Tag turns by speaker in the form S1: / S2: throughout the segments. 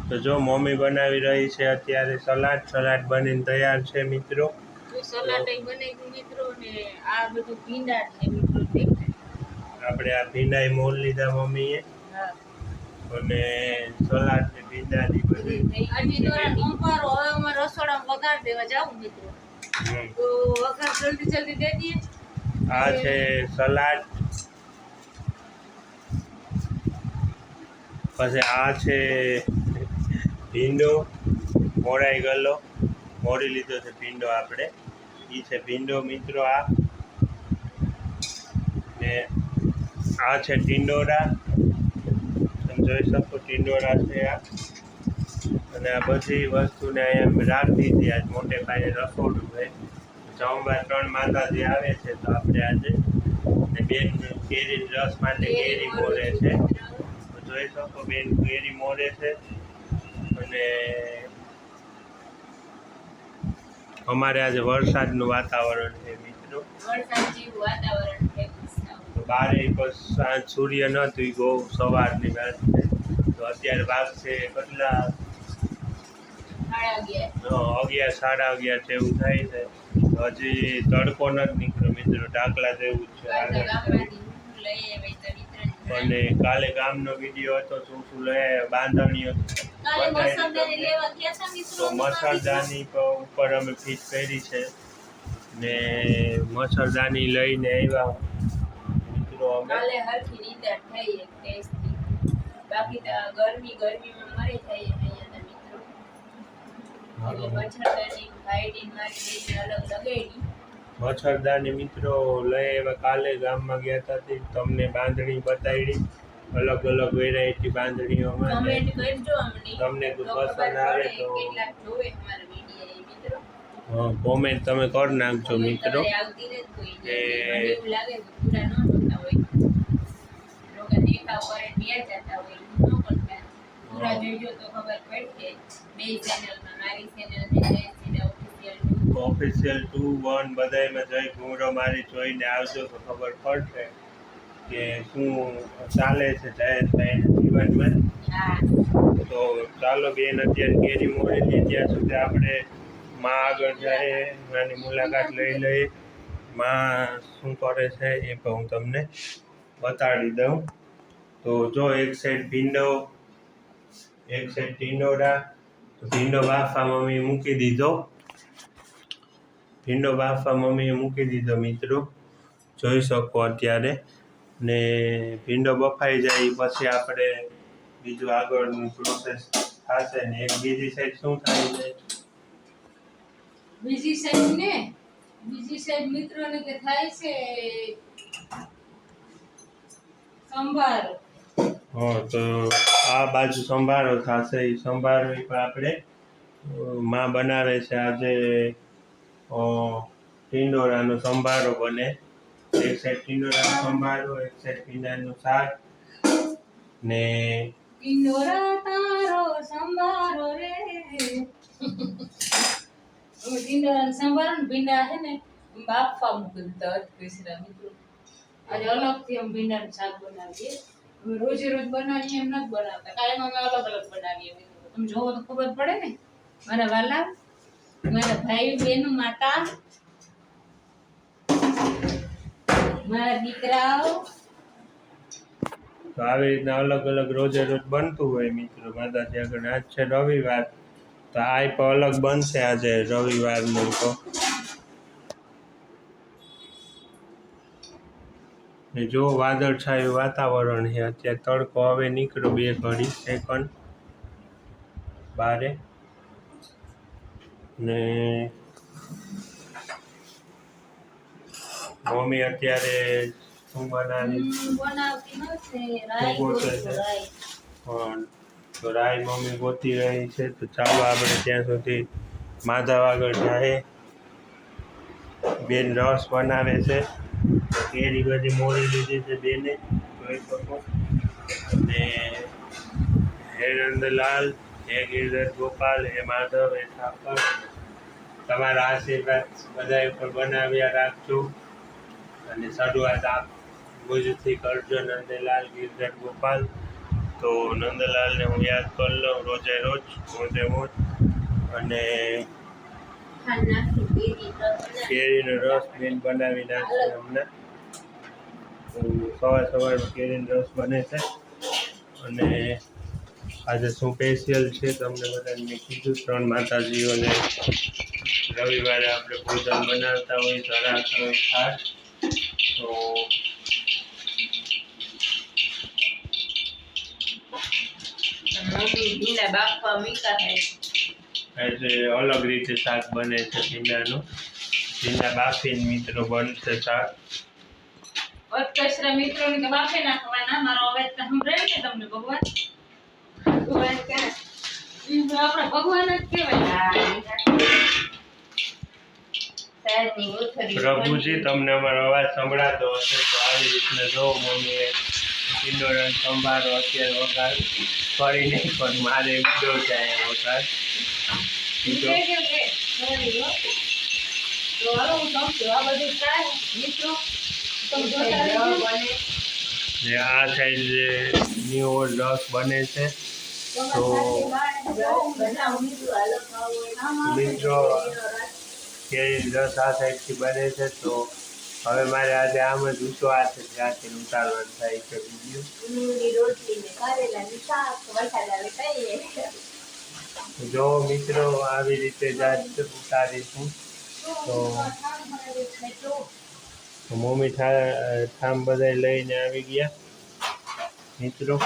S1: તો જો મમ્મી બનાવી રહી છે અત્યારે સલાડ બનીને તૈયાર છે મિત્રો.
S2: સલાડ બની ગયું મિત્રો ને આ બધું ભીંડા છે મિત્રો દેખાય.
S1: આપણે આ ભીંડા મોલ લીધા મમ્મીએ.
S2: હા.
S1: અને સલાડ ને ભીંડા ની બધી
S2: આજી તો કંપારો હવે અમાર રસોડામાં વઘાર દેવા જાવ મિત્રો. તો વઘાર જલ્દી દે દઈએ.
S1: આ છે સલાડ, પછી આ છે ભીંડો મોરાઈ ગયેલો, મોરી લીધો છે ભીંડો આપણે. એ છે ભીંડો મિત્રો. આ ને આ છે ટીંડોરા, તમે જોઈ શકો ટીંડોરા છે આ. અને આ બધી વસ્તુને અહીંયા રાખી દીધી. આજ મોટે પાયે રસોડું હોય. સોમવાર 3 માતાજી આવે છે તો આપણે આજે ને બેન કેરી રસ માટે કેરી મોરે છે. જોઈ શકો બેન કેરી મોરે છે. અને અમારે આજે વરસાદનું વાતાવરણ છે મિત્રો.
S2: વરસાદ જેવું વાતાવરણ છે.
S1: તો બારે બસ સાંજ સૂર્ય નથી બહુ સવારની વાત છે. તો અત્યારે વાગશે કેટલા 11 સાડા 11 છે એવું થાય છે. હજી તડકો નથી નીકળ્યો મિત્રો, ઢાકલા જેવું જ છે. અને કાલે ગામનો વિડીયો હતો શું લઈ આવ્યા બાંધણીઓ. તો મચ્છરદાની ઉપર અમે ફિટ કરી છે ને મચ્છરદાની લઈને આવ્યા મિત્રો અમે.
S2: બાકી તો ગરમીમાં મરી જાય મિત્રો.
S1: મચ્છરદાની મિત્રો લઈ આવ્યા. કાલે ગામમાં ગયા હતા તમને બાંધણી બતાવી. અલગ અલગ વેરાયટી બાંધણીઓમાં તમને પસંદ આવે તો કોમેન્ટ તમે કરી નાખજો મિત્રો. કે ઓફિશિયલ 2, 1 બધામાં જઈ ઘૂમરો મારી જોઈને આવજો તો ખબર પડશે કે શું ચાલે છે જયેશભાઈના જીવનમાં. તો ચાલો બેન અત્યારે કેરી મોરેલી ત્યાં સુધી આપણે માં આગળ જાય એની મુલાકાત લઈ લઈએ. માં શું કરે છે એ પણ હું તમને બતાડી દઉં. તો જો એક સાઈડ ભીંડો, એક સાઈડ ટીંડોરા. તો ભીંડો બાફા મમ્મી મૂકી દીધો. ભીંડો બાફા મમ્મીએ મૂકી દીધો મિત્રો, જોઈ શકો અત્યારે. ને ભીંડો બફાઈ જાય પછી આપણે બીજું આગળનું પ્રોસેસ થશે. ને એક બીજી સાઈડ શું થાય છે?
S2: બીજી સાઈડ મિત્રોને કે થાય છે સંભારો.
S1: હા, તો આ બાજુ સંભારો થશે. એ સંભારો પણ આપણે માં બનાવે છે આજે. ટીંડોરાનો સંભારો બને. એક સાઈડ ટીંડોરાનો સંભારો, એક સાઈડ ભીંડાનું શાક. ને
S2: ટીંડોરા તારો સંભારો રે. ટીંડોરાનો સંભારો ને ભીંડા છે ને બાફવા મૂકી દીધા અધકચરા મિત્રો. આજે અલગથી અમે ભીંડાનું શાક બનાવીએ. અમે રોજ બનાવીએ એમ નથી બનાવતા, કાયમ અમે અલગ બનાવીએ મિત્રો. તમે જોવો તો ખબર પડે ને મારા વાલા, મારા ભાઈ બહેનો, માતા, મારા દીકરાઓ.
S1: તો આવી રીતના અલગ અલગ રોજે રોજ બનતું હોય મિત્રો માતાજી આગળ. આજ છે રવિવાર તો આ પણ અલગ બનશે આજે રવિવારનું. તો ને જો વાદળછાયું વાતાવરણ છે અત્યારે. તડકો હવે નીકળ્યો 2 ઘડી સેકન્ડ બારે. ને મમ્મી અત્યારે શું બનાવતી તો રાઈ મમ્મી ગોતી રહી છે. તો ચાલો આપણે ત્યાં સુધી માધવ આગળ જાય. બેન રસ બનાવે છે. કેરી બધી મોરી લીધી છે બેને, જોઈ શકો. અને હે નંદલાલ, હે ગિરધર ગોપાલ, હે માધવ, હે ઠાકર, તમારા આશીર્વાદ બધા ઉપર બનાવ્યા રાખજો. અને શરૂઆત આપ ભુજથી કરજો. નંદલાલ, ગિરધર ગોપાલ. તો નંદલાલને હું યાદ કરી લઉં રોજે રોજ મોજ અને કેરીનો રસ બેન બનાવી નાખશે હમણાં. સવારમાં કેરીનો રસ બને છે અને આજે શું સ્પેશિયલ છે તમને બધાને મેં કીધું. 3 માતાજીઓને રવિવારે આપણે ભોજન બનાવતા હોય ધરાવતા હોય ખાસ. તો આજે અલગ રીતે શાક બને છે ભીંડાનું. ભીંડા બાફીને મિત્રો બનશે શાક.
S2: મિત્રોને કે બાફી નાખવાના. મારો અવાજ તો સંભળાય ને તમને ભગવાન? આપણે ભગવાન જ કહેવાય.
S1: પ્રભુજી તમને અમારો અવાજ સંભળાતો હશે તો આવી રીતના જો મમ્મીએ ઈંડોળા સંભારો અત્યારે વઘાર ફરી નહીં પણ મારે ઈંડો જાય વઘાર
S2: તો હાલો હું સમજુ આ બધું થાય મિત્રો.
S1: આ સાઈડ જે ન્યૂ ઓલ્ડ રસ બને છે તો મિત્રો કેરી રસ આ સાઈડથી બને છે. તો હવે મારે આજે આમ જ ઊંચો હાથે ત્યાંથી ઉતારવાનું થાય છે વિડીયો. જો મિત્રો આવી રીતે જ ઉતારીશું. તો મમ્મી ઠામ બધા લઈને આવી ગયા મિત્રો.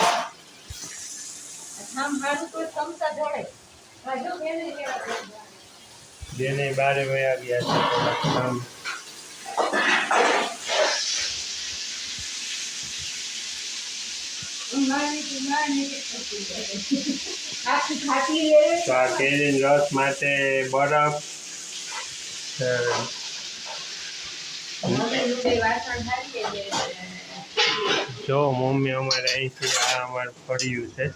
S1: બેને બારે વયા ગયા છે ઠામ. તો આ કેરી રસ માટે બરફ જો મમ્મી અમારે અહીંથી આ અમારું ફળ્યું છે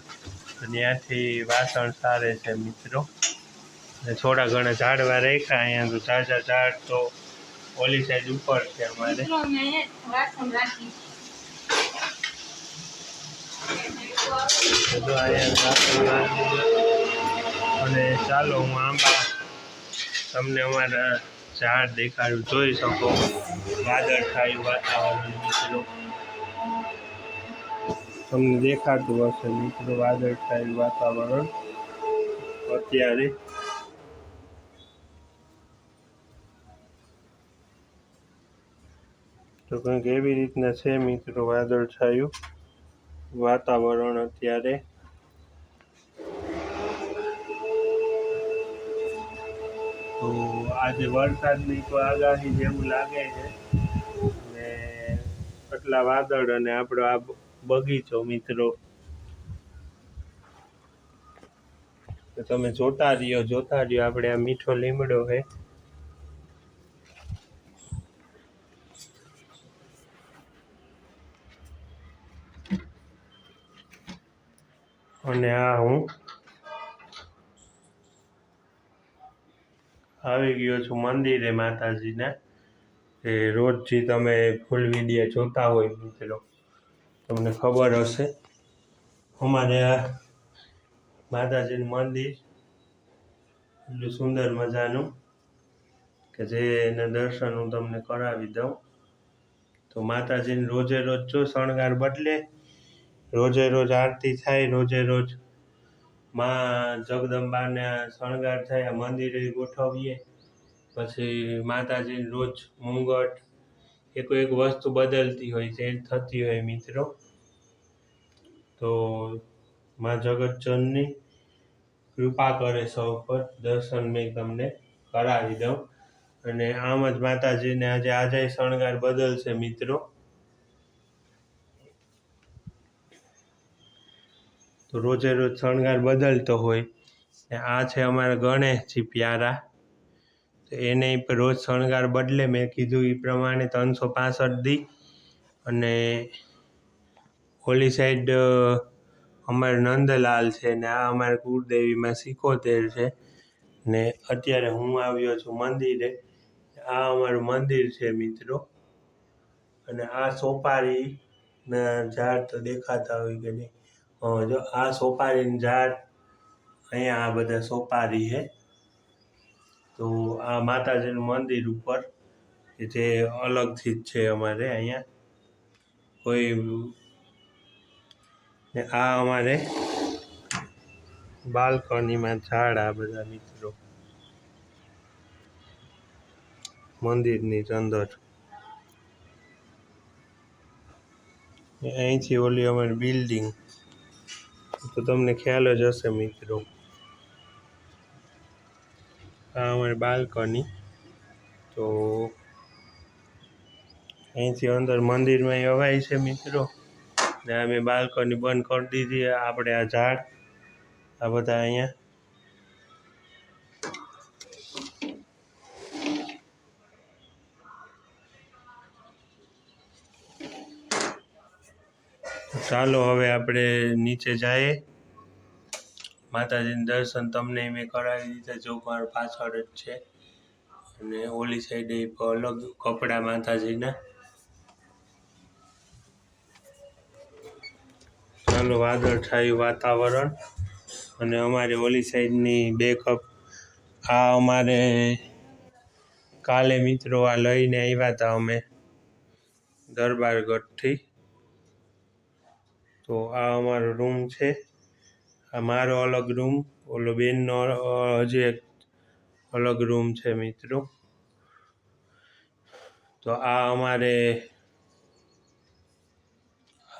S1: તો ત્યાંથી વાસણ સારે છે મિત્રો. થોડા ઘણા ઝાડવા રાખ્યા અહીંયા તો તાજા ઝાડ તો ઓલી સાઈડ ઉપર છે અમારે. તો અહીંયા અને ચાલો હું આંબા તમને અમારા ઝાડ દેખાડું. જોઈ શકો વાદળછાયું વાતાવરણ મિત્રો. તમને દેખાતું હશે મિત્રો વાદળછાયું વાતાવરણ અત્યારે. તો કંઈક એવી રીતના છે મિત્રો વાદળછાયું વાતાવરણ અત્યારે. તો આજે વરસાદની તો આગાહી જેવું લાગે છે ને આટલા વાદળ અને આપણો આ બગીચો મિત્રો. તો તમે જોતા રહ્યો આપણે આ મીઠો લીમડો છે. અને આ હું આવી ગયો છું મંદિરે માતાજીના. એ રોજ જે તમે ફૂલ વિડીયો જોતા હોય મિત્રો તમને ખબર હશે અમારે આ માતાજીનું મંદિર એટલું સુંદર મજાનું કે જેના દર્શન હું તમને કરાવી દઉં. તો માતાજીને રોજે રોજ જો શણગાર બદલે, રોજે રોજ આરતી થાય, રોજે રોજ માં જગદંબાને શણગાર થાય. મંદિરે ગોઠવીએ પછી માતાજીને રોજ મુંગટ એક વસ્તુ બદલતી હોય ચેન્જ થતી હોય મિત્રો. તો માં જગતજનની કૃપા કરે સૌ પર. દર્શન મેં તમને કરાવી દઉં. અને આમ જ માતાજીને આજે શણગાર બદલશે મિત્રો. તો રોજે રોજ શણગાર બદલતો હોય. આ છે અમારા ગણેશજી પ્યારા. તો એને રોજ શણગાર બદલે મેં કીધું એ પ્રમાણે 365 દી. અને ઓલી સાઈડ અમારે નંદલાલ છે ને આ અમારે કુળદેવીમાં 77 છે. ને અત્યારે હું આવ્યો છું મંદિરે. આ અમારું મંદિર છે મિત્રો. અને આ સોપારીના ઝાડ તો દેખાતા હોય કે નહીં. જો આ સોપારીનું ઝાડ, અહીંયા આ બધા સોપારી છે. તો આ માતાજીનું મંદિર ઉપર જે અલગથી જ છે અમારે અહીંયા કોઈ. ને આ અમારે બાલ્કનીમાં ઝાડ, આ બધા મિત્રો મંદિરની અંદર. અહીંથી ઓલી અમારી બિલ્ડિંગ, તો તમને ખ્યાલ જ હશે મિત્રો. આ અમારી બાલ્કની. તો અહીંથી અંદર મંદિરમાં અવાય છે મિત્રો. ને અમે બાલ્કની બંધ કરી દીધી. આપણે આ ઝાડ, આ બધા અહીંયા ચાલો હવે આપણે નીચે જઈએ. માતાજીના દર્શન તમને મેં કરાવી દીધા, જો મારા પાછળ જ છે. અને ઓલી સાઈડે અલગ કપડા માતાજીના. ચાલો, વાદળછાયું વાતાવરણ. અને અમારે ઓલી સાઈડની બે કપ, આ અમારે કાલે મિત્રો આ લઈને આવ્યા હતા અમે દરબારગઢથી. તો આ અમારો રૂમ છે, આ મારો અલગ રૂમ, ઓલો બેનનો હજી એક અલગ રૂમ છે મિત્રો. તો આ અમારે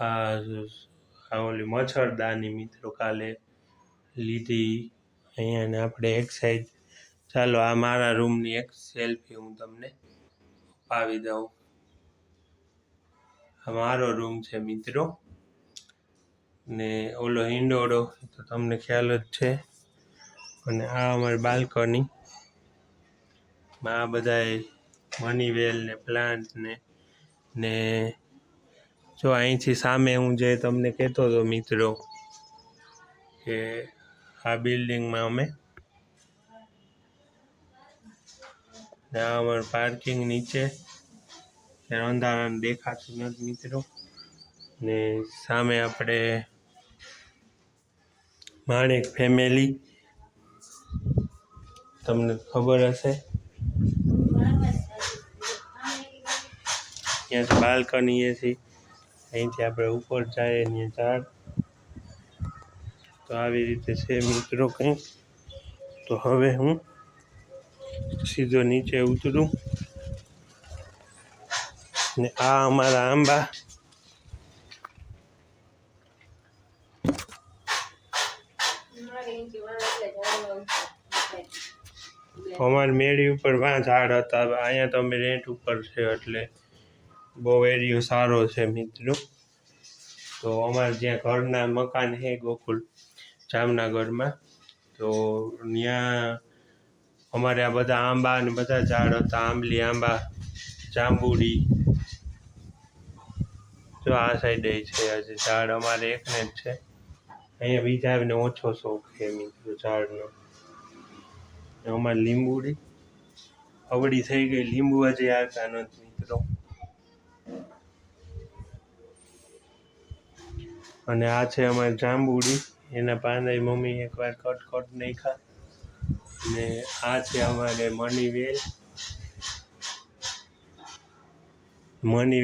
S1: આ ઓલી મચ્છરદાની મિત્રો કાલે લીધી અહીંયા. ને આપણે એક સાઈડ, ચાલો આ મારા રૂમની એક સેલ્ફી હું તમને અપાવી દઉં. આ મારો રૂમ છે મિત્રો. ને ઓલો હિંડોળો તો તમને ખ્યાલ જ છે. અને આ અમારી બાલ્કની, આ બધાય મની વેલ ને પ્લાન્ટ ને જો અહીંથી સામે હું જે તમને કહેતો હતો મિત્રો કે આ બિલ્ડિંગમાં અમે, ને આ અમારું પાર્કિંગ નીચે, અંધારાને દેખાતું નથી મિત્રો. ને સામે આપણે માણેક ફેમિલી, તમને ખબર હશે. ત્યાંથી બાલ્કની એથી અહીંથી આપણે ઉપર જઈએ ને ઝાડ. તો આવી રીતે છે મિત્રો કંઈક. તો હવે હું સીધો નીચે ઉતરું. ને આ અમારા આંબા, અમારી મેળી ઉપર વાં ઝાડ હતા. અહીંયા તો અમે રેન્ટ ઉપર છે એટલે બહુ એરિયો સારો છે મિત્રો. તો અમારે જ્યાં ઘરના મકાન છે ગોકુલ જામનગરમાં, તો ત્યાં અમારે આ બધા આંબા ને બધા ઝાડ હતા. આંબલી આંબા, જાંબુડી, જો આ સાઈડે છે હજી ઝાડ અમારે એકને જ છે. અહીંયા બીજાને ઓછો શોખ છે મિત્રો ઝાડનો. અમારે લીંબુડી અવળી થઈ ગઈ, લીંબુ હજી આવતા નથી મિત્રો. અને આ છે અમારી જાંબુડી, એના પાંદા મમ્મી એકવાર કટ નાખ્યા. ને આ છે અમારે મની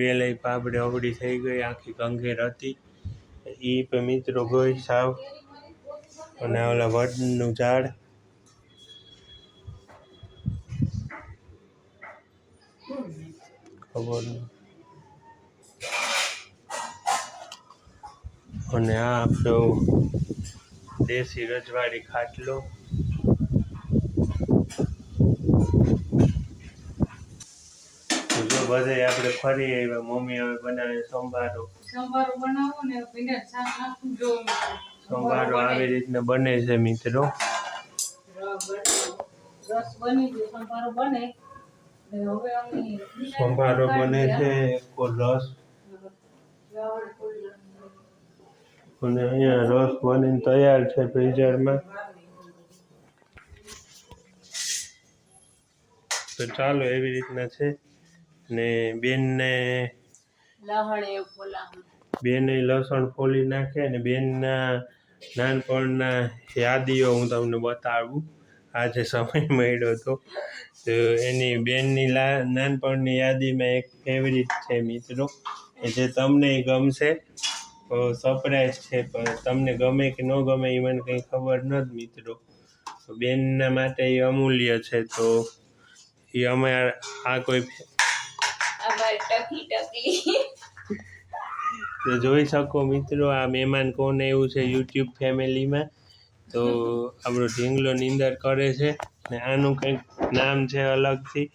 S1: વેલ એ પાપડે અવળી થઈ ગઈ, આખી કંઘેર હતી એ પણ મિત્રો ગઈ સાવ. અને ઓલા વડનું ઝાડ, ખબર નહીં. અને આ આપણો દેશી રજવાડી ખાટલો. જો બધે આપણે ફરી આવ્યા. મમ્મી હવે બનાવે સંભારો
S2: બનાવો ને ભીંડા શાક નાખું જો.
S1: સંભારો આવી રીતના બને છે મિત્રો.
S2: રસ બની ગયો, સંભારો બને. હવે અમે
S1: સંભારો બને છે, રસ. અને અહીંયા રસ બનીને તૈયાર છે ફ્રીઝરમાં. તો ચાલો એવી રીતના છે. ને બેનને બેને લસણ ફોલી નાખે અને બેનના નાનપણના યાદીઓ હું તમને બતાવું. આજે સમય મળ્યો હતો તો એની બેનની નાનપણની યાદીમાં એક ફેવરિટ છે મિત્રો, જે તમને ગમશે. સરપ્રાઈઝ છે, પણ તમને ગમે કે ન ગમે એ મને કંઈ ખબર નથી મિત્રો. તો બેનના માટે એ અમૂલ્ય છે. તો એ અમારે આ કોઈ તો જોઈ શકો મિત્રો, આ મહેમાન કોને એવું છે યુટ્યુબ ફેમિલીમાં. તો આપણો ઢીંગલો નીંદર કરે છે ને આનું કંઈક નામ છે અલગથી.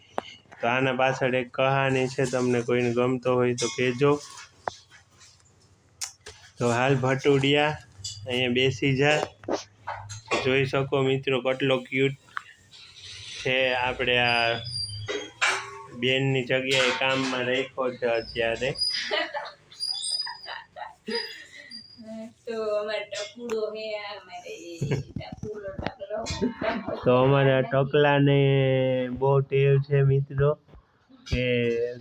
S1: તો આના પાછળ એક કહાની છે, તમને કોઈને ગમતો હોય તો કહેજો. તો હાલ ભટુડિયા અહીંયા બેસી જાય. જોઈ શકો મિત્રો કેટલો ક્યુટ છે. આપણે આ બેનની જગ્યાએ કામમાં રાખ્યો છે અત્યારે. તો અમારે આ ટકલાને બહુ ટેવ છે મિત્રો, કે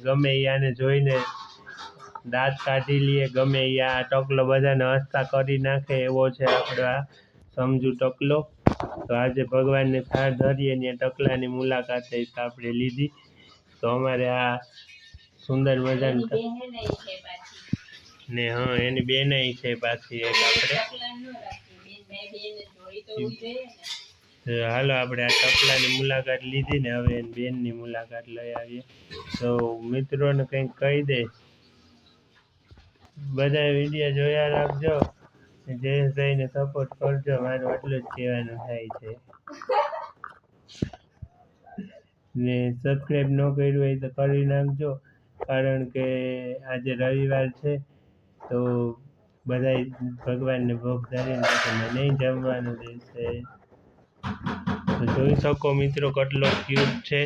S1: ગમે આને જોઈને દાંત કાઢી લઈએ, ગમે આ ટકલો બધાને હસતા કરી નાખે એવો છે આપણો આ સમજુ ટકલો. તો આજે ભગવાનને થાળ ધરીએ ને ટકલાની મુલાકાત આપણે લીધી. તો અમારે આ સુંદર મજાની ને હા એની બેન છે પાછી એક. આપણે હાલો આપણે આ ટકલાની મુલાકાત લીધી ને હવે એની બેનની મુલાકાત લઈ આવીએ. તો મિત્રોને કંઈક કહી દે, બધા વિડીયો જોયા રાખજો, જયેશભાઈને સપોર્ટ કરજો. મારું આટલું જ કહેવાનું થાય છે. ને સબસ્ક્રાઈબ ન કર્યું હોય તો કરી નાખજો, કારણ કે આજે રવિવાર છે. તો બધા ભગવાનને ભોગ ધરીને મને જમવાનું દેશે. તો જોઈ શકો મિત્રો કેટલો ક્યુટ છે.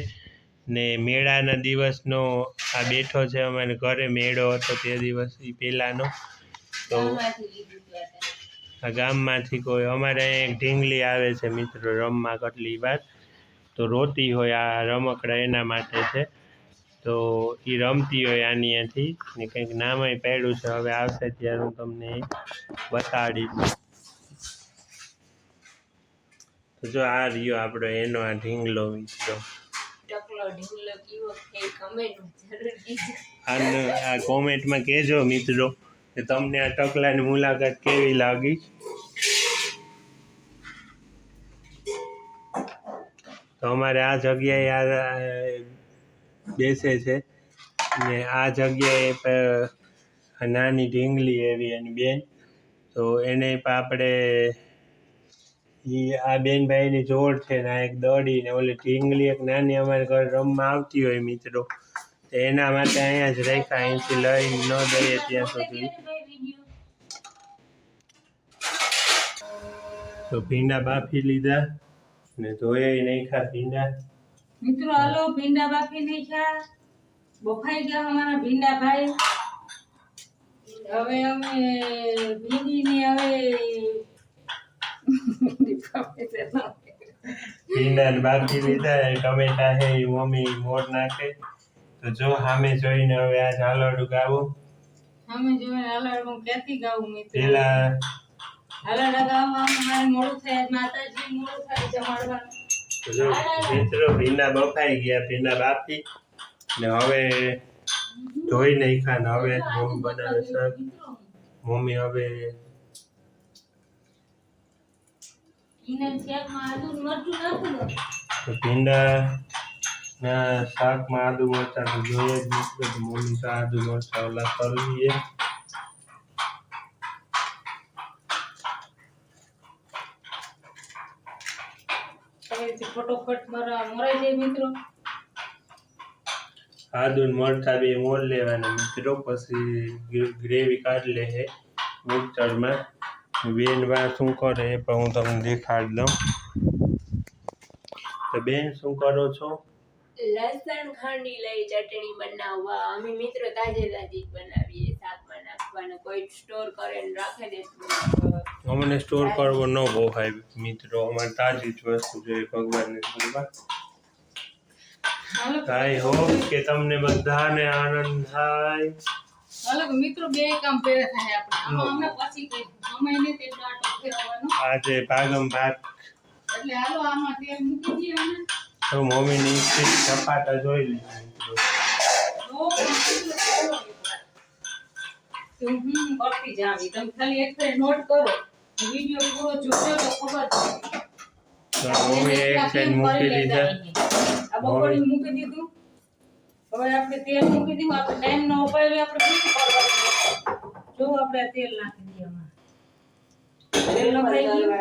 S1: ને મેળાના દિવસનો આ બેઠો છે, અમારે ઘરે મેળો હતો તે દિવસ એ પહેલાંનો. તો આ ગામમાંથી કોઈ અમારે એક ઢીંગલી આવે છે મિત્રો રમવા કેટલી વાર. તો રોતી હોય આ રમકડા એના માટે છે. તો એ રમતી હોય આની અહીંયાથી ને કંઈક નામય પાડ્યું છે. હવે આવશે ત્યારે હું તમને બતાડીશ. તો જો આ રહ્યો આપણો એનો આ ઢીંગલો મિત્રો. આ કોમેન્ટમાં કહેજો મિત્રો કે તમને આ ટકલાની મુલાકાત કેવી લાગી. તો અમારે આ જગ્યાએ આ બેસે છે ને આ જગ્યાએ નાની ઢીંગલી એવી એની બેન. તો એને પણ આપણે આ બેનભાઈની જોડ છે ને આ એક દડી ને ઓલી ઢીંગલી એક નાની અમારે ઘરે રમવા આવતી હોય મિત્રો. તો એના માટે અહીંયા જ રાખ્યા, અહીંથી લઈ ન દઈએ ત્યાં સુધી. તો ભીંડા બાફી લીધા ને ધોયા નાખ્યા ભીંડા
S2: મિત્રો. હાલો ભીંડા બાફી નાખ્યા, બફાઈ ગયા અમારા ભીંડા ભાઈ. હવે અમે ભીંડીને
S1: ભીંડા બાફી લીધા. ટમેટા છે એ મમ્મી મોર નાખે. તો જો સામે જોઈને હવે આ ઝાલરડું ગાવું.
S2: સામે જોઈને હાલરડું ક્યાંથી ગાવું મિત્રો?
S1: પેલા
S2: હાલરડા ગાવામાં મારે મોડું થાય, માતાજી મોડું થાય જમાડવાનું.
S1: તો જો મિત્રો ભીંડા બફાઈ ગયા, ભીંડા બાફી ને હવે ધોઈ નાખ્યા ને હવે મમ્મી બનાવે શાક. મમ્મી હવે ભીંડા ના શાકમાં આદુ મરચાં તો જોઈએ જ મિત્રો. મમ્મી તો આદુ મરચાં ઓલા કરવીએ.
S2: ફટોફટ મરાઈ જાય મિત્રો.
S1: આદુ ને મરચાં બે મોર લેવાના મિત્રો, પછી ગ્રેવી કાઢી લે છે મિક્સરમાં. બેન વા શું કરે એ પણ હું તમને દેખાડી દઉં. તો બેન શું કરો છો?
S3: લસણ ખાંડી લઈ ચટણી બનાવવા. અમે મિત્રો તાજે તાજી બનાવીએ, શાકમાં નાખવાના. કોઈ સ્ટોર કરીને રાખે દે.
S1: અમને સ્ટોર કરવો ન બહુ હોય મિત્રો, અમારે તાજી જ વસ્તુ જોઈએ ભગવાનની કૃપા. આઈ હોપ કે તમને બધાને આનંદ થાય.
S2: અલગ મિત્રો બે કામ પેરે થાય આપણે આમાં અમને પછી કઈ સમય ને તેટલો આટો ફેરવવાનો
S1: આજે ભાગમ ભાગ
S2: એટલે હાલો આમાં તેલ મૂકી દઈએ અમે
S1: તો મમ્મીની સ્પીડ સપાટા જોઈ લીધી મિત્રો.
S2: તો હું કરતી જાવી તમે ખાલી એક ફેર નોટ કરો વિડિયો પૂરો જોજો તો ખબર પડે
S1: તો મમ્મીએ એક સાઈડ મૂકી દીધા.
S2: આ બપોરી મૂકી દીધું હવે આપણે તેલ મૂકી દીધું આપણે ટાઈમ નો ઉપાય આપણે શું કરવાનું જો આપણે તેલ નાખી દઈએ આમાં તેલ નખાઈ ગયું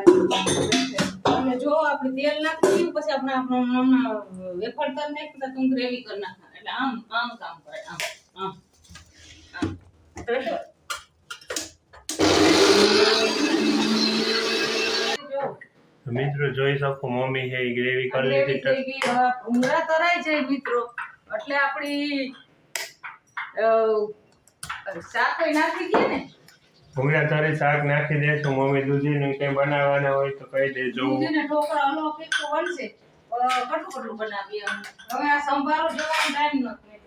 S2: અને જો આપણે તેલ નાખી દીધું પછી આપણે હમણાં વેફર તર નાખી તો તું ગ્રેવી કરી નાખા એટલે આમ આમ કામ કરે આમ આમ આમ
S1: મિત્રો જોઈ શકો મમ્મી હે ગ્રેવી કરી લીધી.
S2: ભૂંગળા તરાઈ જાય મિત્રો એટલે આપણી શાક નાખી દઈએ ને
S1: ભૂંગળા તારી શાક નાખી દેશું. મમ્મી દૂધીનું કંઈ બનાવવાના હોય તો કહી દેજો.
S2: દૂધીને ઢોકળા હલવો કંઈક તો બનશે કટું બનાવીએ હવે આ સંભારો જોવાનો ટાઈમ નથી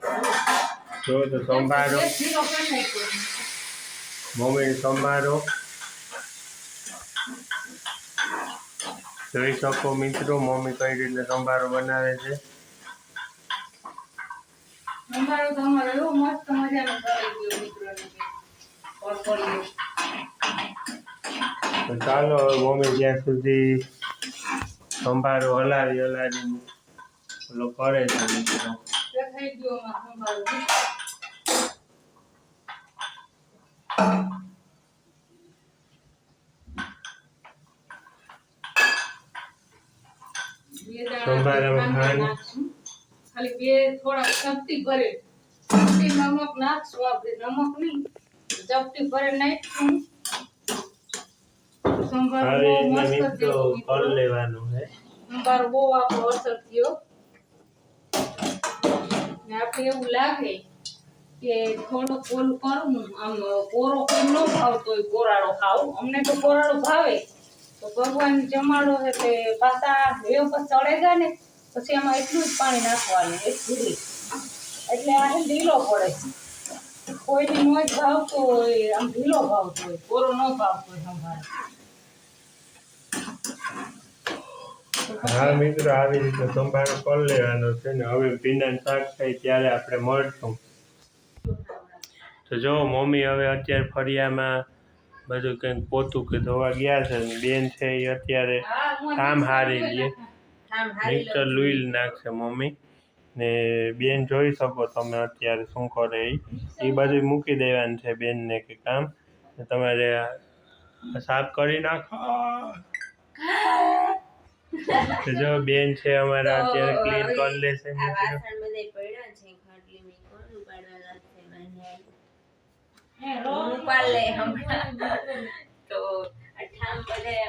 S1: જો તો સંભારો મમ્મી સંભારો જોઈ શકો મિત્રો મમ્મી કઈ રીતે સંભારો બનાવે છે.
S2: સંભારો તો અમારે એવો મસ્ત મજાનો કરાઈ ગયો મિત્રોને
S1: તો ચાલો હવે મમ્મી જ્યાં સુધી સંભારો હલાવી ઓલો કરે છે મિત્રો.
S2: દેખાઈ ગયો સંભારો
S1: સંભારામાં
S2: ખાલી બે થોડા ચપટી ભરે ચપટી નમક નાખશું આપણે નમક નહીં ચપટી ભરે નાખશું સંભારો બહુ મસ્ત થયો
S1: કરી લેવાનું છે.
S2: સંભારો બહુ આપણો અસર થયો ને આપણે એવું લાગે કે થોડો કોરું કરું આમ કોરો કોઈ ન ભાવતો હોય કોરાળો ખાવું અમને તો કોરાળો ભાવે તો ભગવાન જમાડો છે તે પાછા વેવ પર ચડેગા ને પછી એમાં એટલું જ પાણી નાખવાનું એક ધીરી એટલે આ ઢીલો પડે કોઈને નો જ ભાવતો હોય આમ ઢીલો ભાવતો હોય કોરો ન ભાવતો હોય સંભાળે.
S1: હા મિત્રો આવી રીતે સંભારો કરી લેવાનો છે ને હવે ભીંડાનું શાક થાય ત્યારે આપણે મળશું. તો જો મમ્મી હવે અત્યારે ફળિયામાં બધું કંઈક પોતું કે ધોવા ગયા છે ને બેન છે એ અત્યારે ઠામ હારી લે મિક્સર લુઈલ નાખશે મમ્મી ને બેન જોઈ શકો તમે અત્યારે શું કરે એ બધું મૂકી દેવાનું છે બેનને કે કામ તમારે સાફ કરી નાખો. તો જો બેન છે અમારા અત્યારે ક્લીન કરી લેશે મિત્રો.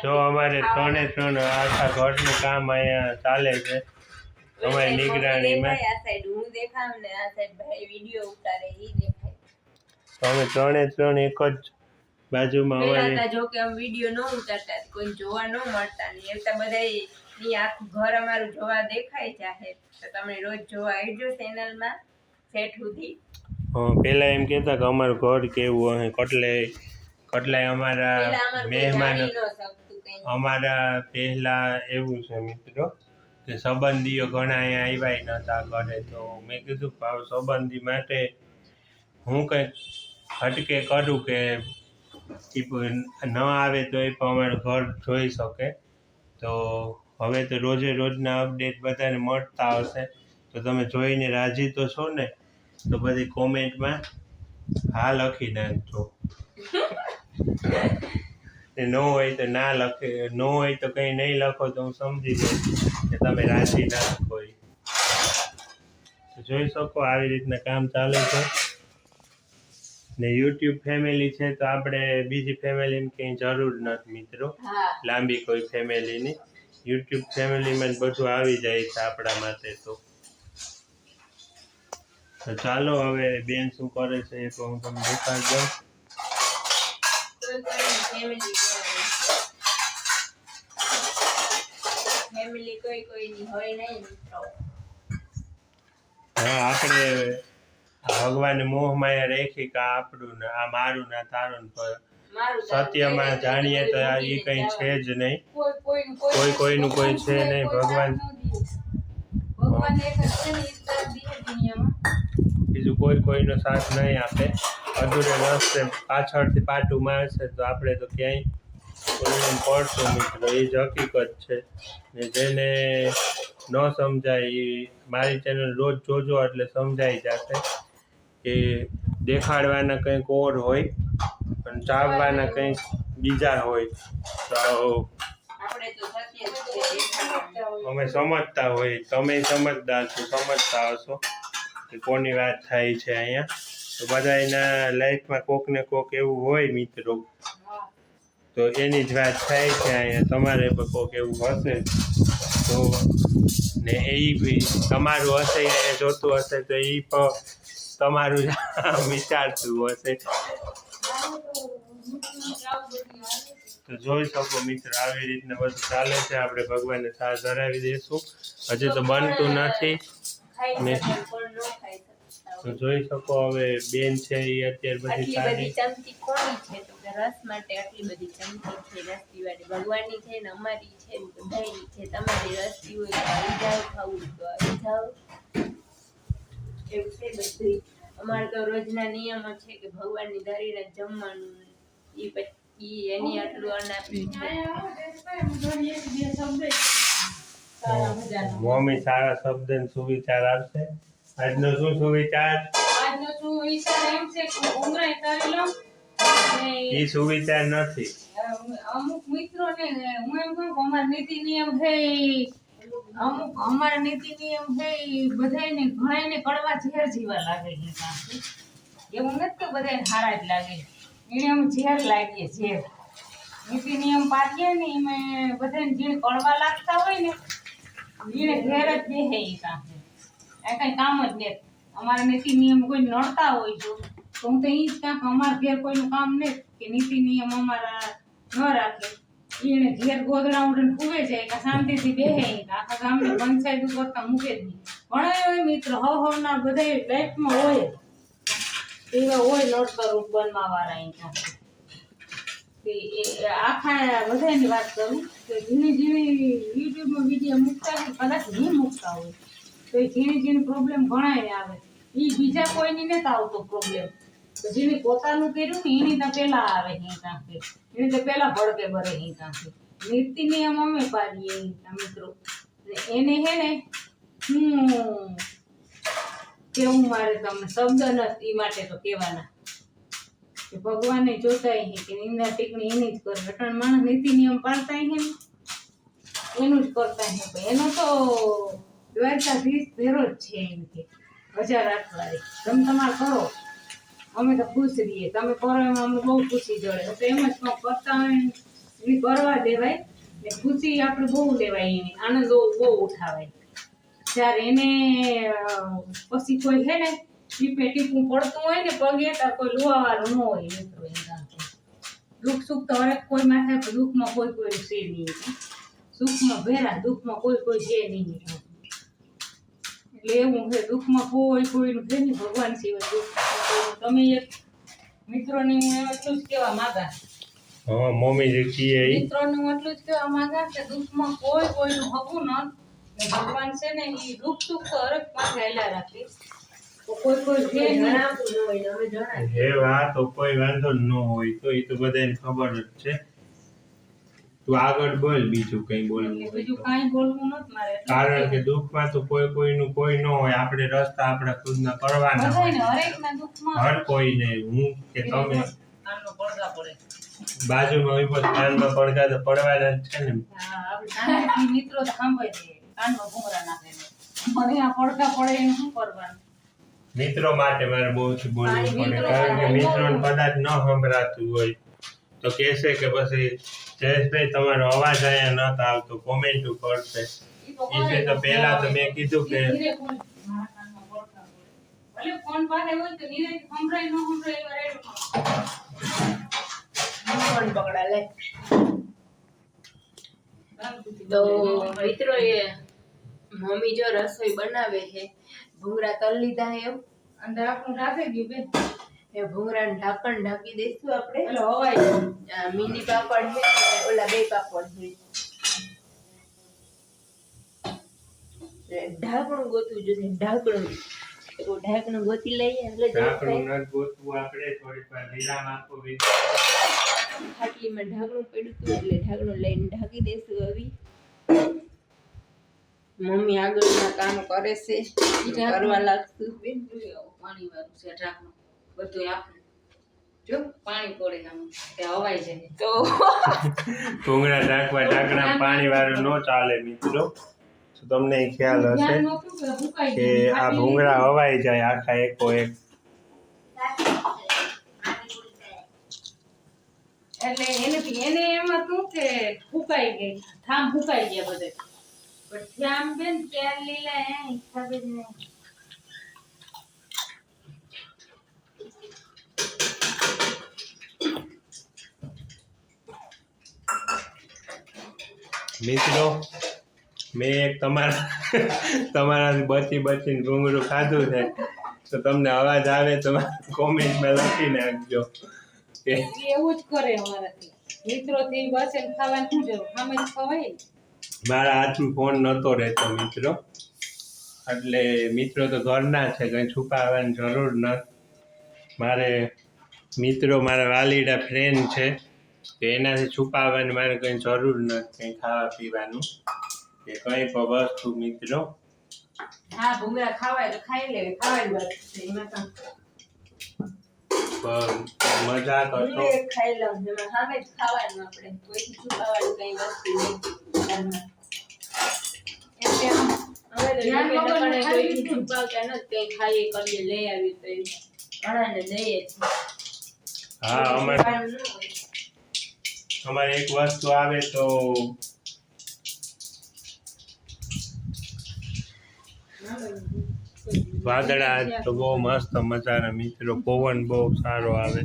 S1: જો અમારે 3 આખા ઘરનું કામ અહીંયા ચાલે છે અમારી નિગરાણીમાં. તો અમે 3 એક જ બાજુમાં અમારી
S3: જો કે અમે વિડીયો ન ઉતારતા કોઈ જોવા ન મળતા ને એટલે બધા આખું ઘર અમારું જોવા દેખાય ચાહે તો તમે રોજ જોવા આવજો ચેનલમાં સેટ સુધી.
S1: પેલા એમ કહેતા કે અમારું ઘર કેવું હશે કટલાય અમારા મહેમાન અમારા પહેલા એવું છે મિત્રો કે સંબંધીઓ ઘણા અહીંયા આવ્યા નહોતા ઘરે તો મેં કીધું સંબંધી માટે હું કંઈક હટકે કરું કે ન આવે તો એ પણ અમારું ઘર જોઈ શકે. તો હવે તો રોજે રોજના અપડેટ બધાને મળતા આવશે તો તમે જોઈને રાજી તો છો ને તો બધી કોમેન્ટમાં હા લખી નાખજો. ન હોય તો ના લખે ન હોય તો કંઈ નહીં લખો તો હું સમજી જઈશ કે તમે રાજી ના કોઈ. તો જોઈ શકો આવી રીતના કામ ચાલે છે ને યુટ્યુબ ફેમિલી છે તો આપણે બીજી ફેમિલીની કંઈ જરૂર નથી મિત્રો લાંબી કોઈ ફેમિલીની યુટ્યુબ ફેમિલીમાં જ બધું આવી જાય છે આપણા માટે. તો ચાલો હવે બેન શું કરે છે એ તો હું તમને દેખાડજો.
S3: ફેમિલી કોઈ કોઈની હોય નહીં મિત્રો.
S1: હા ભગવાને મોહમાયા રાખી કે આ આપણું ને આ મારું ને આ તારું ને પર સત્યમાં જાણીએ તો આ એ કંઈ છે જ નહીં. કોઈનું કોઈ છે નહીં. ભગવાન બીજું કોઈનો સાથ નહીં આપે. અધૂરે રસ્તે પાછળથી પાટું મારશે તો આપણે તો ક્યાંય કોઈને પડશું મિત્રો. એ જ હકીકત છે. ને જેને ન સમજાય એ મારી ચેનલ રોજ જોજો એટલે સમજાઈ જશે કે દેખાડવાના કંઈક ઓર હોય અને ચાવવાના કંઈક બીજા હોય. તો અમે સમજતા હોય, તમે સમજદાર છો, સમજતા હશો કે કોની વાત થાય છે અહીંયા. તો બધા એના લાઈફમાં કોક ને કોક એવું હોય મિત્રો, તો એની જ વાત થાય છે અહીંયા. તમારે પણ કોક એવું હશે તો ને એ તમારું હશે અહીંયા જોતું હશે તો એ પણ તમારું વિચારતું હશે. તો જોઈ શકો મિત્ર, આવી રીતના બધું ચાલે છે. આપણે ભગવાનને સાથ ધરાવી દઈશું. હજી તો બનતું નથી ને. તો જોઈ શકો હવે બેન છે એ અત્યારે બધી
S3: સારી ચમચી કોની છે તો કે રસ માટે આટલી બધી ચમચી છે. રસ પીવાની ભગવાનની છે ને અમારી છે ને બધાની છે. તમારી રસ પીવું હોય તો આવી જાવ, ખાવું તો આવી જાવ. એવું છે બધું. અમારે તો રોજના નિયમો છે કે ભગવાનની ધરીને જમવાનું. ઈ એની આટલું અન્ન આપ્યું છે.
S1: મમ્મી સારા શબ્દ ને સુવિચાર આપશે. આજનો શું સુવિચાર?
S2: આજનો સુવિચાર એમ છે કે ઉંગરાઈ કરી લો.
S1: એ સુવિચાર નથી.
S2: અમુક મિત્રોને હું એમ કહું કે અમારા નીતિ નિયમ છે અમારા નીતિ નિયમ છે બધાને ઘણાને કડવા ઝેર જીવા લાગે છે. એવું નથી કે બધાને સારા જ લાગે. એને આમ ઝેર લાગીએ ઝેર. નીતિ નિયમ પાડીએ ને એમાં બધાને જેને કડવા લાગતા હોય ને એને ઘેર જ બેસે એ કાંઈ કઈ કામ જ નથી. અમારા નીતિ નિયમ કોઈ નડતા હોય જો તો હું તો એ જ કાંક અમારા ઘેર કોઈનું કામ નથી કે નીતિ નિયમ અમારા ન રાખે. એને ઘેર ગોદડા ઉડીને ફૂવે જાય કે શાંતિથી બેસે આખા ગામને પંચાયત કરતા મૂકે જ નહીં. ઘણા હોય મિત્ર હવના બધા લાઈફમાં હોય એવા હોય નડતર બનવા વાળા. આખા બધાની વાત કરું કે ઝીણી ઝીણી યુટ્યુબમાં વિડીયો મૂકતા હોય કદાચ નહીં મૂકતા હોય તો એ ઝીણી ઝીણી પ્રોબ્લેમ ઘણાને આવે. એ બીજા કોઈની નથી આવતો પ્રોબ્લેમ. તો જેને પોતાનું કર્યું ને એની તો પહેલા આવે એની તો પહેલા ભડકે ભરે નીતિ નિયમ અમે પાડીએ મિત્રો. એને હે ને હું કેવું મારે તમને શબ્દ નથી એ માટે તો કહેવાના કે ભગવાનને જોતા હે કે નિંદા ટીકણી એની જ કરે. અટણ માણસ નીતિ નિયમ પાડતા હે ને એનું જ કરતા હે. એનો તો દ્વારકાધીશ ભેરો જ છે એમ કે 1008 વાળી. તમે તમારે કરો અમે તો ખુશ રહીએ. તમે કરો એમાં અમને બહુ ખુશી જોડે. તો એમ જ કરતા હોય એની કરવા દેવાય ને ખુશી આપણે બહુ લેવાય. એની આનંદ બહુ ઉઠાવાય. જ્યારે એને પછી કોઈ છે ને ટીપે ટીપું પડતું હોય ને પગે ત્યારે કોઈ લુવાવાળું ન હોય મિત્રો. દુઃખ સુખ તો હરેક કોઈ માથે દુઃખમાં કોઈ કોઈ છે નહીં. સુખમાં ભેરા દુઃખમાં કોઈ કોઈ છે નહીં. એટલે એવું છે દુઃખમાં કોઈ કોઈનું છે નહીં ભગવાન સિવાય દુઃખ. તમે એક મિત્રોને હું એટલું જ કહેવા માંગા.
S1: હા મમ્મી જે કીએ
S2: મિત્રોને હું એટલું જ કહેવા માંગા કે દુઃખમાં કોઈ કોઈનું હકું ન. ભગવાન છે ને એ દુઃખ સુખ તો હરેક પાસે હેલા રાખે. તો કોઈ કોઈ જે જણાવતું ન હોય અમે જણાય
S1: હે વાત તો કોઈ વાંધો ન હોય તો એ તો બધાને ખબર જ છે. તું આગળ બોલ બીજું કંઈ બોલવું હોય
S2: બીજું કાંઈ બોલવું નથી મારે.
S1: કારણ કે દુઃખમાં તો કોઈનું કોઈ ન હોય. આપણે રસ્તા આપણા ખુદના કરવાના
S2: બધાને
S1: હોય.
S2: હરેકના દુઃખમાં
S1: હર કોઈને હું કે તમે
S2: કાનનો પડઘા પડે.
S1: બાજુમાં વિપત કાનમાં પડઘા તો પડવાના જ છે ને.
S2: હા આપણે નાનાથી મિત્રો તો સાંભળે છે કાનમાં ઘૂંઘરા નાખે છે. મને આ પડઘા પડે એનું શું કરવાનું?
S1: મિત્રો માટે મારે બહુ બોલવું પડે કારણ કે મિત્રોને કદાચ ન સંભળાતું હોય તો કહેશે કે પછી જયેશભાઈ તમારો અવાજ અહીંયા નતો આવતો કોમેન્ટ કરશે. એ તો પહેલા તો મેં કીધું કે
S2: ભલે ફોન પાસે હોય તો નીરે સંભળાય ન સંભળાય એવા રેડું
S3: ફોન પકડા લે. તો મિત્રો એ મમ્મી જો રસોઈ બનાવે છે ભૂંગળા તળ લીધા હે
S2: અને ઢાંકણું ઢાંકી દઉં બેન.
S3: એ ભૂંગળાનું ઢાંકણ ઢાંકી દઈશું આપણે.
S2: એટલે હવાઈ જાય.
S3: આ મિની પાપડ છે ને ઓલા 2 પાપડ છે. ઢાંકણું ગોતવું જોઈએ. ઢાંકણું ગોતી લઈએ એટલે
S1: ઢાંકણું નથી ગોતવું આપણે, થોડીક વાર વિરામ આપો.
S3: ખાટલીમાં ઢાંકણું પડ્યું હતું એટલે ઢાંકણું લઈને ઢાંકી દઈશું. હવે મમ્મી આગળના કામ કરે છે, કરવા લાગતું.
S2: બેન જોઈ આવો, પાણી વાળું છે ઢાંકણું. બધું આપણે જો પાણી પડે આમાં કે હવાઈ જાય.
S3: તો
S1: ભૂંગળા ઢાંકણા પાણી વાળું ન ચાલે મિત્રો. તો તમને ખ્યાલ હશે
S2: ધ્યાન નહોતું કે હુકાઈ
S1: કે
S2: જાય.
S1: આ ભૂંગળા હવાઈ જાય આખા એકો એક.
S2: એટલે એને એમ હતું કે ફૂકાઈ ગઈ, થામ ફૂકાઈ ગયા બધે. પણ થામ બેન તેલ લીલા ખબર નહીં.
S1: મિત્રો મેં એક તમારાથી બચીને ભૂંગળું ખાધું છે, તો તમને અવાજ આવે તો કોમેન્ટમાં લખી નાખજો કે
S2: એવું જ કરે અમારાથી મિત્રોથી બસે ખાવાનું શું જરૂર, સામે જ ખવાય ને.
S1: મારા હાથમાં ફોન નહોતો રહેતો મિત્રો, એટલે મિત્રો તો ઘરના છે, કંઈ છુપાવવાની જરૂર નથી. મારે મિત્રો મારા વાલીડા ફ્રેન્ડ છે કે એનાથી છુપાવવાની મારે કંઈ જરૂર નથી, કંઈ ખાવા પીવાનું કે કંઈ પણ વસ્તુ મિત્રો.
S2: હા ભૂંગળા ખાવાય તો ખાઈ લેવે, ખાવાની વાત છે એમાં કાંઈ.
S1: મજાક હતો.
S3: હું એક ખાઈ લઉં, એમાં સામે જ ખાવાનું. આપણે કોઈથી છુપાવવાનું કઈ વસ્તુ નહીં.
S2: એટલે આમ
S3: હવે તો
S2: ધ્યાન
S3: લોકો
S2: વગરનું
S3: લોકોને
S2: ખાઈ
S3: કોઈથી
S2: લીધું.
S3: છુપાવતા નથી, કઈ ખાઈએ કરીએ લઈ આવ્યું તો એવું ઘણાને દઈએ છીએ.
S1: હા,
S3: છુપાવવાનું ન હોય.
S1: અમારે એક વસ્તુ આવે તો વાદળા તો બહુ મસ્ત મજાના મિત્રો, પવન બહુ સારો આવે,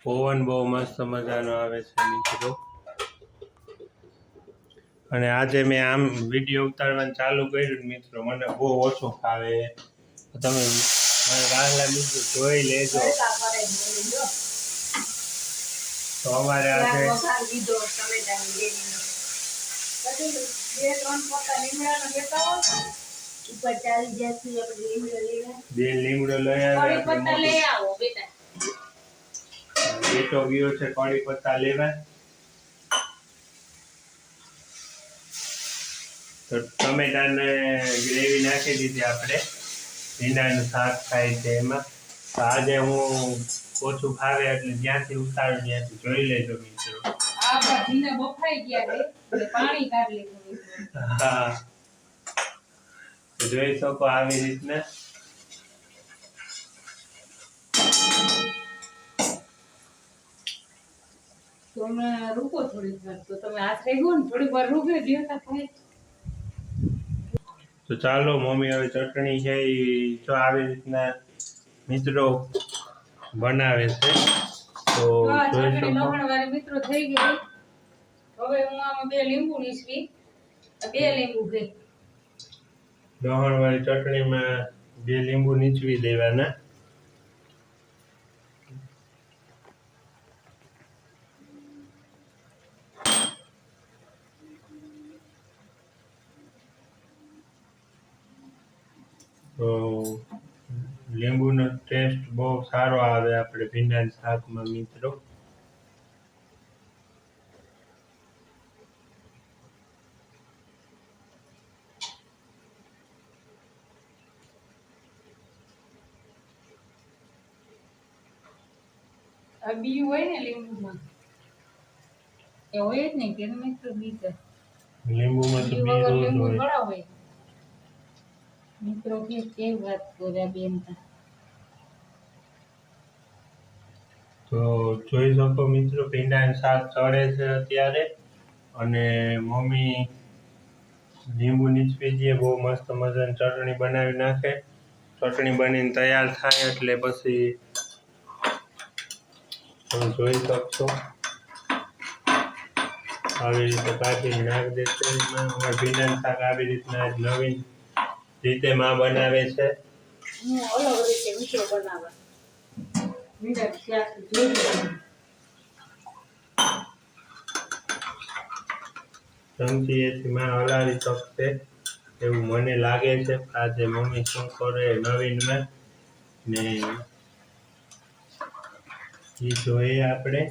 S1: પવન બહુ મસ્ત મજાનો આવે છે મિત્રો. અને આજે મેં આમ વિડીયો ઉતારવાનું ચાલુ કર્યું મિત્રો, મને બહુ ઓછો ફાવે. તમે મારા વાહલા મિત્રો જોઈ લેજો.
S3: હલકા કરે છે, જો.
S1: તો અમારે આજે
S3: વઘાર લીધો ટમેટાની ગ્રેવીનો.
S2: બધું 2-3 પોતા લીમડાનો લેતા આવો.
S3: ઉપર ચાલી જ્યાંથી આપણે લીમડો લેવા.
S1: બે લીમડો લઈ
S2: કઢી
S1: આવ્યા
S2: પત્તા લઈ આવો બેટા.
S1: બેટો ગયો છે કઢી પત્તા લેવા. તો ટમેટાને ગ્રેવી નાખી દીધી આપણે, ભીંડાનું શાક ખાય છે એમાં. તો આજે હું ઓછું ખાવે એટલે જ્યાંથી ઉતારું ત્યાંથી જોઈ લેજો મિત્રો.
S2: આપણા ભીંડા બફાઈ ગયા છે એટલે પાણી કાઢી લીધું.
S1: હા, તો જોઈ શકો આવી રીતના.
S2: તો અમે રૂકો થોડીક વાર, તો તમે હાથ રહી ગયો ને થોડીક વાર રૂકે દેતા થાય.
S1: તો ચાલો મમ્મી હવે ચટણી છે એ જો આવી રીતના મિત્રો બનાવે છે. તો
S2: હા,
S1: જોઈ
S2: ચટણી
S1: શકો.
S2: લવણવાળી મિત્રો થઈ ગઈ. હવે હું આમાં 2 લીંબુ નીસવી. 2 લીંબુ ગઈ.
S1: લસણવાળી ચટણીમાં 2 લીંબુ નીચવી દેવાના. તો લીંબુનો ટેસ્ટ બહુ સારો આવે આપણે ભીંડાના શાકમાં મિત્રો.
S2: આ બી હોય ને લીંબુમાં, એ હોય જ નહીં કે મિત્રો બીજા
S1: લીંબુમાં તો
S2: બી
S1: બી
S2: વગર
S1: રોજ
S2: લીંબુ
S1: હોય.
S2: ઘણા હોય. મિત્રો કે કેવી વાત કરે બેન.
S1: તો જોઈ શકો મિત્રો ભીંડાનું શાક ચડે છે અત્યારે, અને મમ્મી લીંબુ નીચવી દે, બહુ મસ્ત મજાની ચટણી બનાવી નાખે. ચટણી બનીને તૈયાર થાય એટલે પછી તમે જોઈ શકશો આવી રીતે કાઢીને નાખ દેશે. એમાં અમારે ભીંડાનું શાક આવી રીતના આજ નવીન રીતે માં બનાવે છે.
S2: હું અલગ રીતે મિત્રો બનાવવા મીઠા શાક જોઈ
S1: ચમચીએથી માં હલાવી શકશે એવું મને લાગે છે. આજે મમ્મી શું કરે નવીનમાં ને એ જોઈએ આપણે.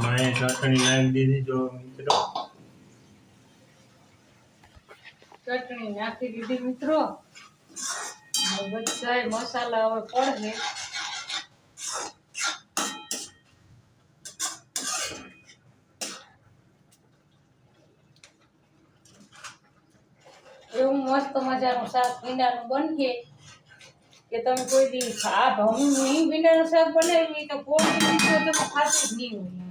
S1: માએ ચટણી નાખી દીધી જો મિત્રો.
S2: ચટણી નાખી દીધી મિત્રો. બધા મસાલા હવે પડે. એવું મસ્ત મજાનું શાક ભીંડાનું બનશે કે તમે કોઈ દી આ ભીંડાનું શાક બનાવી તો કોઈ દી તમે ખાતું જ નહીં હોય.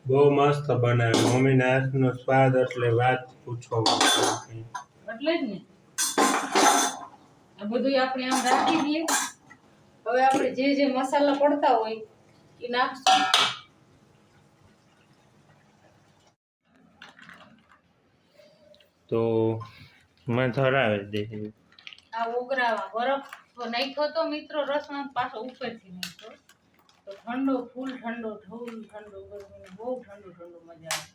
S1: બહુ મસ્ત બનાવે મમ્મીના હાથનો સ્વાદ એટલે વાત પૂછો.
S2: એટલે જ ને આ બધું આપણે આમ રાખી દઈએ. હવે આપણે જે મસાલા પડતા હોય એ નાખશું.
S1: તો માં ધરાવે દે.
S2: આ ઉગરાવા બરફ તો નાખ્યો તો મિત્રો રસમાં પાછો ઉપરથી નાખ્યો તો ઠંડો ફૂલ ઠંડો ગરમીનો બહુ ઠંડો મજા આવે.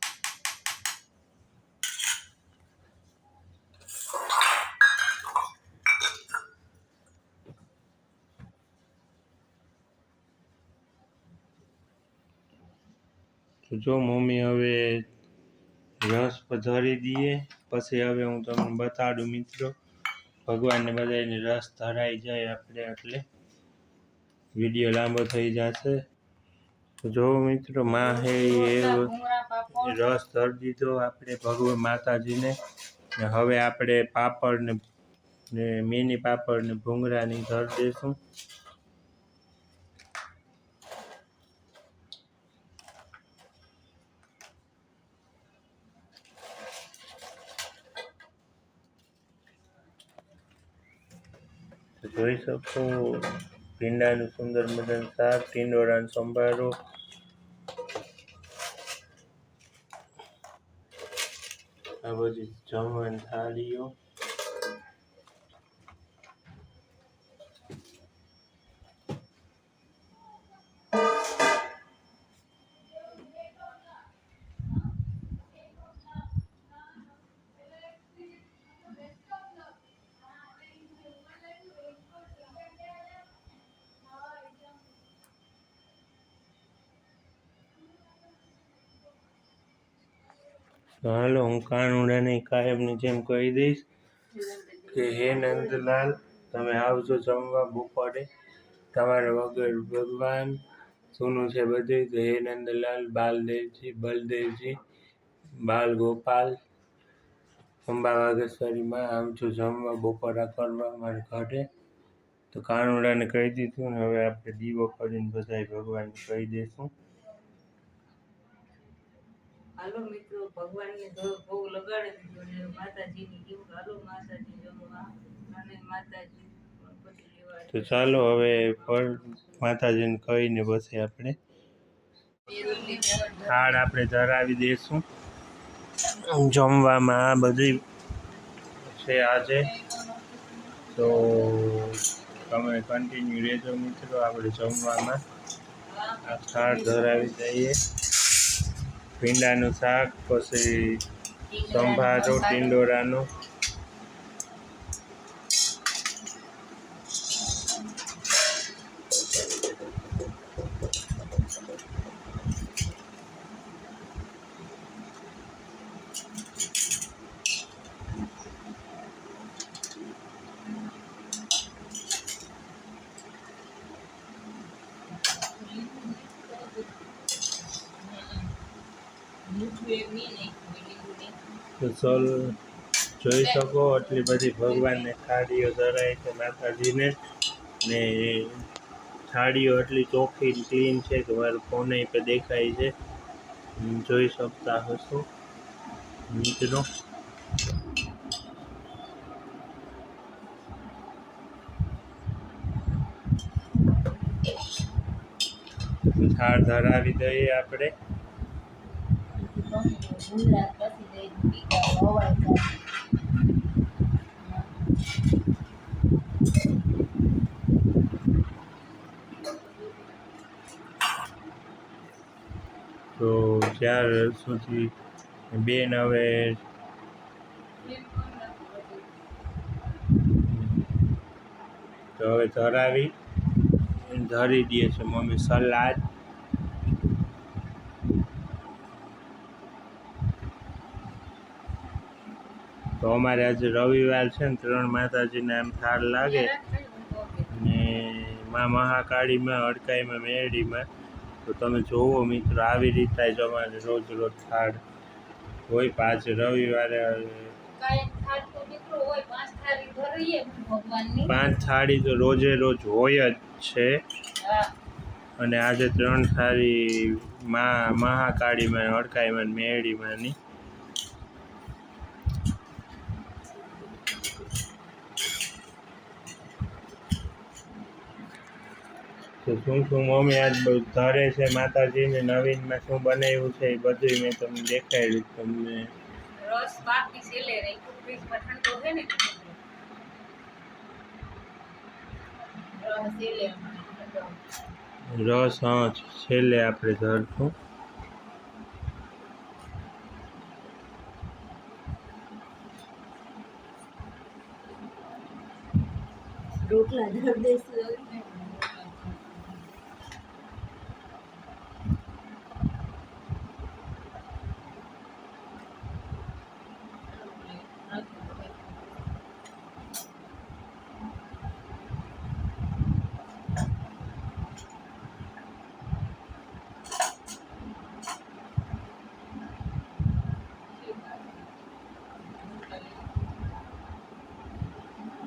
S1: તો જો મમ્મી હવે રસ ધરી દઈએ પછી હવે હું તમને બતાડું મિત્રો. ભગવાનને બધાને રસ ધરાઈ જાય આપણે એટલે વિડીયો લાંબો થઈ જશે. જો મિત્રો માં હે એ રસ ધરી દીધો આપણે ભગવાન માતાજીને. ને હવે આપણે પાપડ ને મિની પાપડ ને ભૂંગળાની ધરી દઈશું. જોઈ શકો ભીંડાનું સુંદર મજાનું શાક, ટીંડોળાનો સંભારો, આ બધી જમવાની થાળીઓ. તો હાલો હું કાનુડાને કાયમની જેમ કહી દઈશ કે હે નંદલાલ તમે આવજો જમવા બપોરે. તમારા વગર ભગવાન સોનું છે બધું. તો હે નંદલાલ બાલદેવજી બલદેવજી બાલ ગોપાલ અંબા વાગેશ્વરીમાં આવજો જમવા બપોરા કરવા મારા ઘરે. તો કાનુડાને કહી દીધું ને હવે આપણે દીવો કરીને બધાય ભગવાનને કહી દઈશું.
S2: હાલો મિત્રો ભગવાનને ભોગ લગાડી દીધો ને માતાજીની કીધું હાલો માતાજી જમવા અને માતાજી ગણપતિ લેવા.
S1: તો ચાલો હવે માતાજીને કહીને પછી આપણે થાળ આપણે ધરાવી દઈશું. જમવામાં આ બધી છે આજે. તો તમે કન્ટિન્યુ રહેજો મિત્રો. આપણે જમવામાં આ થાળ ધરાવી દઈએ. ભીંડાનું શાક, પછી સંભારો ટીંડોળાનો, તો ચલ જોઈ શકો આટલી બધી ભગવાનને થાળીઓ ધરાય છે માતાજીને. ને થાળીઓ એટલી ચોખ્ખી ક્લીન છે કે મારું ફોને પર દેખાય છે. જોઈ શકતા હશો મિત્રો. થાળ ધરાવી દઈએ આપણે.
S3: ભૂંગળા પછી દઈ ટીકા હવાય જાય.
S1: તો જ્યાર સુધી બેન હવે તો હવે ધરી દે છે મમ્મી સલાડ. તો અમારે આજે રવિવાર છે ને 3 માતાજીને એમ થાળ લાગે ને મહાકાળીમાં, અડકાઈમાં, મેરડીમાં. તો તમે જોવો મિત્રો, આવી રીતે જ અમારે રોજ થાળ હોય. આજે રવિવારે 5 થાળી તો રોજે રોજ હોય જ છે. અને આજે 3 થાળી મહાકાળીમાં, અડકાઈમાં, મેરડીમાંની. તો શું મમ્મી આજ બધું ધરે છે માતાજીને, નવીનમાં શું બનાવ્યું છે એ બધું મેં તમને દેખાડ્યું. તમને
S2: રસ બાકી છેલ્લે રાખ્યો ફ્રીજમાં ઠંડો છે ને
S1: રસ છેલ્લે આપણે ધરશું.
S3: રોટલા ધર દેશું.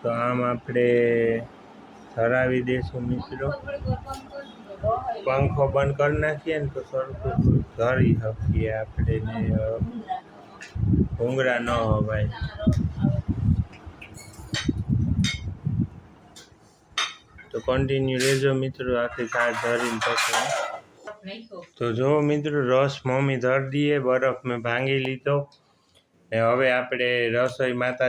S1: તો આમ આપણે ધરાવી દઈશું મિત્રો. પંખો બંધ કરી નાખીએ ને તો સરખું ધરી શકીએ આપણે ને ભૂંગળા ન હવાય. તો કન્ટિન્યુ રહેજો મિત્રો, આખી થાળ ધરીને પછી. તો જો મિત્રો, રસ મમ્મી ધરી દઈએ, બરફ મેં ભાંગી લીધો ને હવે આપણે રસોઈ માતા